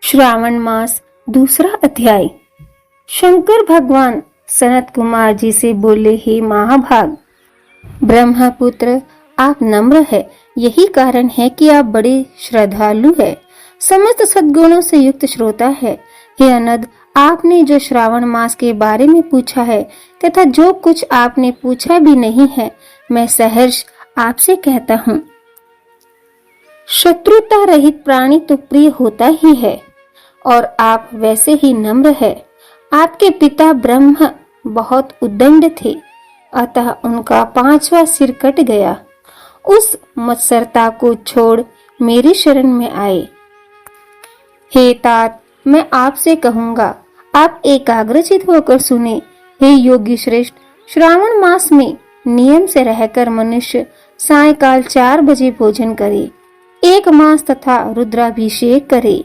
श्रावण मास दूसरा अध्याय। शंकर भगवान सनत कुमार जी से बोले, हे महाभाग ब्रह्मपुत्र, आप नम्र है, यही कारण है कि आप बड़े श्रद्धालु है, समस्त सद्गुणों से युक्त श्रोता है। हे अनद, आपने जो श्रावण मास के बारे में पूछा है तथा जो कुछ आपने पूछा भी नहीं है, मैं सहर्ष आपसे कहता हूँ। शत्रुता रहित प्राणी तो प्रिय होता ही है, और आप वैसे ही नम्र है। आपके पिता ब्रह्म बहुत उद्दंड थे, अतः उनका 5वां सिर कट गया। उस मत्सरता को छोड़ मेरी शरण में आए। हे तात, मैं आपसे कहूँगा, आप एकाग्रचित होकर सुने। हे योगी श्रेष्ठ, श्रावण मास में नियम से रहकर मनुष्य सायकाल 4 बजे भोजन करे, 1 मास तथा रुद्राभिषेक करे,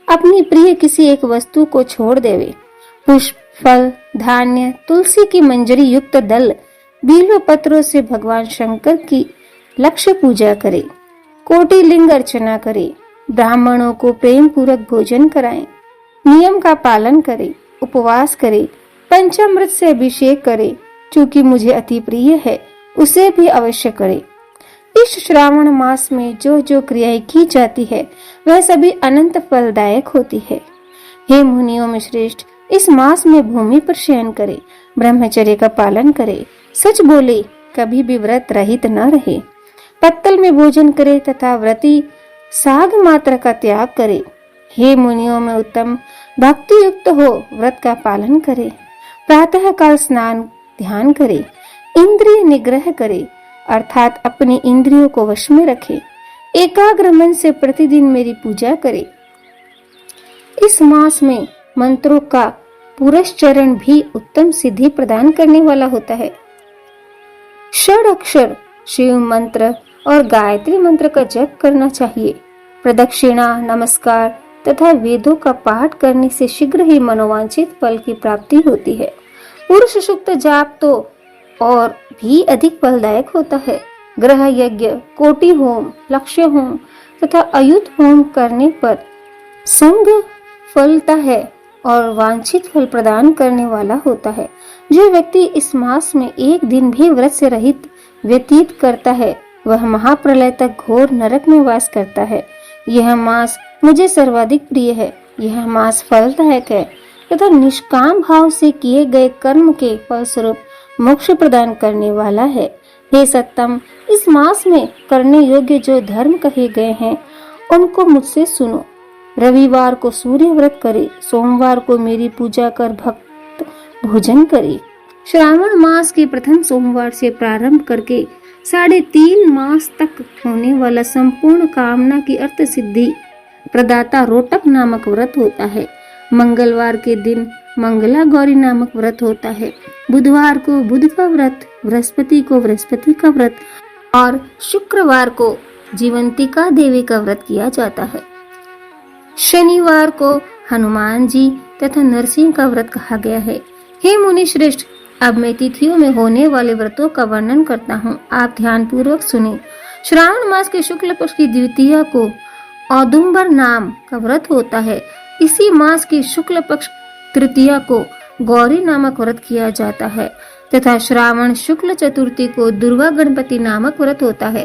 अपनी प्रिय किसी एक वस्तु को छोड़ देवे, पुष्प, फल, धान्य, तुलसी की मंजरी युक्त दल, बिल्व पत्रों से भगवान शंकर की लक्ष्य पूजा करे, कोटि लिंग अर्चना करे, ब्राह्मणों को प्रेम पूर्वक भोजन कराएं, नियम का पालन करे, उपवास करे, पंचामृत से अभिषेक करे, चूंकि मुझे अति प्रिय है उसे भी अवश्य करे। इस श्रावण मास में जो जो क्रियाएं की जाती है वह सभी अनंत फलदायक होती है। हे मुनियों में श्रेष्ठ, इस मास में भूमि पर शयन करे, ब्रह्मचर्य का पालन करे, सच बोले, कभी भी व्रत रहित न रहे, पत्तल में भोजन करे तथा व्रती साग मात्र का त्याग करे। हे मुनियों में उत्तम, भक्ति युक्त हो, व्रत का पालन करे, प्रातः काल स्नान ध्यान करे, इंद्रिय निग्रह करे, अर्थात अपनी इंद्रियों को वश में रखे, एकाग्र मन से प्रतिदिन मेरी पूजा करे। इस मास में मंत्रों का पुरस्चरण भी उत्तम सिद्धि प्रदान करने वाला होता है। षड अक्षर शिव मंत्र और गायत्री मंत्र का जप करना चाहिए। प्रदक्षिणा, नमस्कार तथा वेदों का पाठ करने से शीघ्र ही मनोवांछित फल की प्राप्ति होती है। पुरुष सूक्त जाप तो और भी अधिक फलदायक होता है। ग्रह यज्ञ, कोटि होम, लक्ष्य होम तथा अयुत होम करने पर संग फलता है और वांछित फल प्रदान करने वाला होता है। जो व्यक्ति इस मास में एक दिन भी व्रत से रहित व्यतीत करता है वह महाप्रलय तक घोर नरक में वास करता है। यह मास मुझे सर्वाधिक प्रिय है। यह मास फलदायक है तथा निष्काम भाव से किए गए कर्म के फलस्वरूप मोक्ष प्रदान करने वाला है। हे सत्तम, इस मास में करने योग्य जो धर्म कहे गए हैं उनको मुझसे सुनो। रविवार को सूर्य व्रत करे, सोमवार को मेरी पूजा कर भक्त भोजन करे। श्रावण मास के प्रथम सोमवार से प्रारंभ करके 3.5 मास तक होने वाला संपूर्ण कामना की अर्थ सिद्धि प्रदाता रोटक नामक व्रत होता है। मंगलवार के दिन मंगला गौरी नामक व्रत होता है। बुधवार को बुध का व्रत, बृहस्पति को बृहस्पति का व्रत और शुक्रवार को जीवंतिका देवी का व्रत किया जाता है। शनिवार को हनुमान जी तथा नरसिंह का व्रत कहा गया है। हे मुनि श्रेष्ठ, अब मैं तिथियों में होने वाले व्रतों का वर्णन करता हूँ, आप ध्यान पूर्वक सुने। श्रावण मास के शुक्ल पक्ष की द्वितीया को औदुंबर नाम का व्रत होता है। इसी मास की शुक्ल पक्ष तृतीया को गौरी नामक व्रत किया जाता है तथा श्रावण शुक्ल चतुर्थी को दुर्गा गणपति नामक व्रत होता है।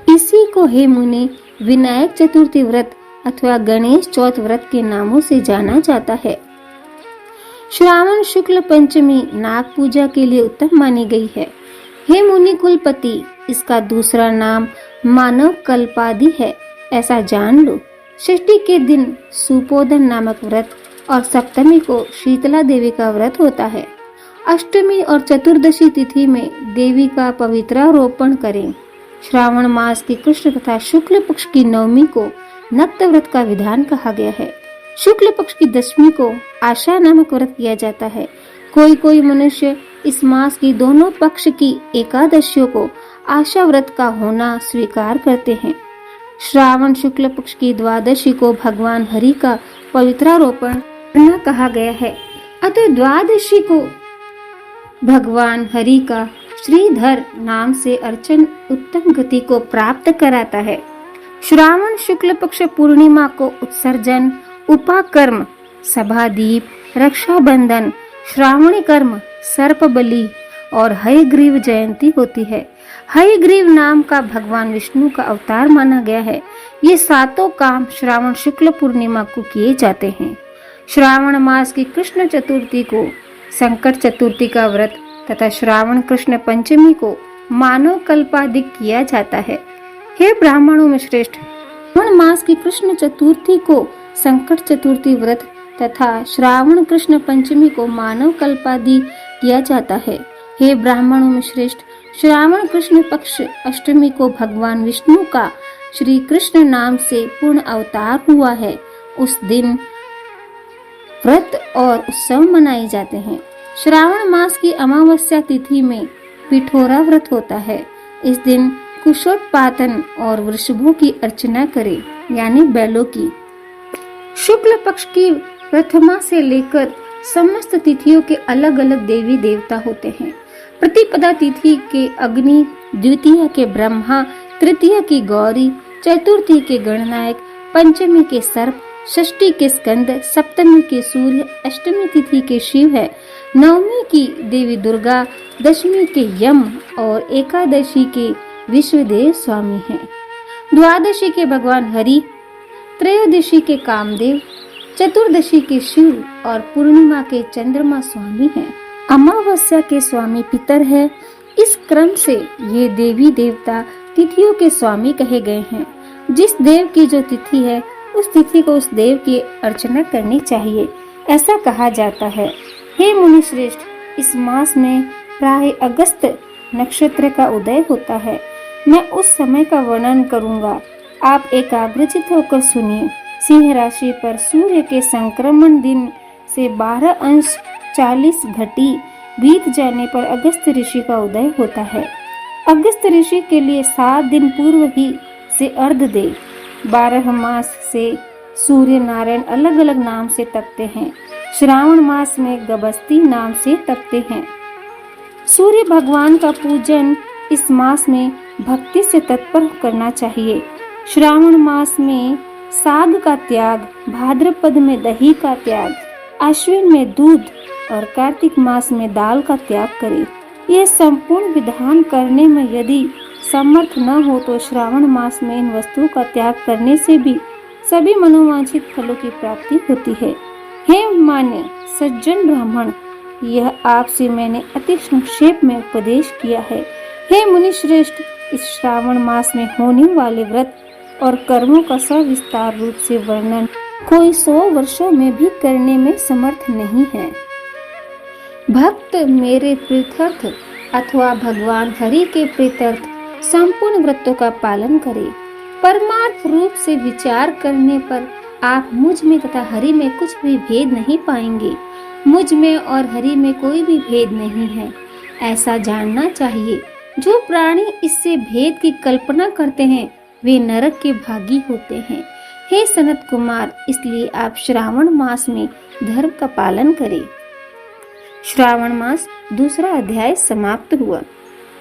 इसी को हे मुनि विनायक चतुर्थी व्रत अथवा गणेश चौथ व्रत के नामों से जाना जाता है। श्रावण शुक्ल पंचमी नाग पूजा के लिए उत्तम मानी गई है। हे मुनि कुलपति, इसका दूसरा नाम मानव कल्पादि है, ऐसा जान लो। षष्ठी के दिन सुपोधन नामक व्रत और सप्तमी को शीतला देवी का व्रत होता है। अष्टमी और चतुर्दशी तिथि में देवी का पवित्रारोपण करें। श्रावण मास की कृष्ण तथा शुक्ल पक्ष की नवमी को नक्त व्रत का विधान कहा गया है। शुक्ल पक्ष की दशमी को आशा नामक व्रत किया जाता है। कोई कोई मनुष्य इस मास की दोनों पक्ष की एकादशियों को आशा व्रत का होना स्वीकार करते हैं। श्रावण शुक्ल पक्ष की द्वादशी को भगवान हरि का पवित्रारोपण करना कहा गया है, अतः द्वादशी को भगवान हरि का श्रीधर नाम से अर्चन उत्तम गति को प्राप्त कराता है। श्रावण शुक्ल पक्ष पूर्णिमा को उत्सर्जन उपाकर्म, सभादीप, रक्षाबंधन, श्रावणी कर्म, सर्प बलि और हयग्रीव जयंती होती है। हयग्रीव नाम का भगवान विष्णु का अवतार माना गया है। ये सातों काम श्रावण शुक्ल पूर्णिमा को किए जाते हैं। श्रावण मास की कृष्ण चतुर्थी को संकट चतुर्थी का व्रत तथा श्रावण कृष्ण पंचमी को मानव कल्पाधिक किया जाता है। हे ब्राह्मणों में श्रेष्ठ, श्रावण मास की कृष्ण चतुर्थी को संकट चतुर्थी व्रत तथा श्रावण कृष्ण पंचमी को मानव कल्पादि किया जाता है। हे ब्राह्मणों में श्रेष्ठ, श्रावण कृष्ण पक्ष अष्टमी को भगवान विष्णु का श्री कृष्ण नाम से पूर्ण अवतार हुआ है। उस दिन व्रत और उत्सव मनाए जाते हैं। श्रावण मास की अमावस्या तिथि में पिठोरा व्रत होता है। इस दिन कुशोत्पादन और वृषभों की अर्चना करें, यानी बैलों की। शुक्ल पक्ष की प्रथमा से लेकर समस्त तिथियों के अलग अलग देवी देवता होते हैं। प्रतिपदा तिथि के अग्नि, द्वितीय के ब्रह्मा, तृतीय की गौरी, चतुर्थी के गणनायक, पंचमी के सर्प, षष्ठी के स्कंद, सप्तमी के सूर्य, अष्टमी तिथि के शिव है, नवमी की देवी दुर्गा, दशमी के यम और एकादशी के विश्वदेव स्वामी हैं। द्वादशी के भगवान हरि, त्रयोदशी के कामदेव, चतुर्दशी के शिव और पूर्णिमा के चंद्रमा स्वामी हैं। अमावस्या के स्वामी पितर है। इस क्रम से ये देवी देवता तिथियों के स्वामी कहे गए हैं। जिस देव की जो तिथि है उस तिथि को उस देव की अर्चना करनी चाहिए, ऐसा कहा जाता है। हे मुनि श्रेष्ठ, इस मास में प्राय अगस्त नक्षत्र का उदय होता है। मैं उस समय का वर्णन करूंगा, आप एकाग्रचित होकर सुनिए। सिंह राशि पर सूर्य के संक्रमण दिन से 12 अंश 40 घटी बीत जाने पर अगस्त ऋषि का उदय होता है। अगस्त ऋषि के लिए 7 दिन पूर्व ही से अर्घ दे। 12 मास से सूर्य नारायण अलग अलग नाम से तपते हैं। श्रावण मास में गबस्ती नाम से तपते हैं। सूर्य भगवान का पूजन इस मास में भक्ति से तत्पर करना चाहिए। श्रावण मास में साग का त्याग, भाद्रपद में दही का त्याग, आश्विन में दूध और कार्तिक मास में दाल का त्याग करें। यह संपूर्ण विधान करने में यदि समर्थ न हो तो श्रावण मास में इन वस्तुओं का त्याग करने से भी सभी मनोवांछित फलों की प्राप्ति होती है। हे मान्य सज्जन ब्राह्मण, यह आपसे मैंने अति संक्षेप में उपदेश किया है। हे मुनि श्रेष्ठ, इस श्रावण मास में होने वाले व्रत और कर्मों का सविस्तार रूप से वर्णन कोई 100 वर्षों में भी करने में समर्थ नहीं है। भक्त मेरे प्रीत्यर्थ अथवा भगवान हरि के प्रीत्यर्थ संपूर्ण व्रतों का पालन करें। परमार्थ रूप से विचार करने पर आप मुझ में तथा हरि में कुछ भी भेद नहीं पाएंगे। मुझ में और हरि में कोई भी भेद नहीं है, ऐसा जानना चाहिए। जो प्राणी इससे भेद की कल्पना करते हैं वे नरक के भागी होते हैं। हे सनत कुमार, इसलिए आप श्रावण मास में धर्म का पालन करें। श्रावण मास दूसरा अध्याय समाप्त हुआ।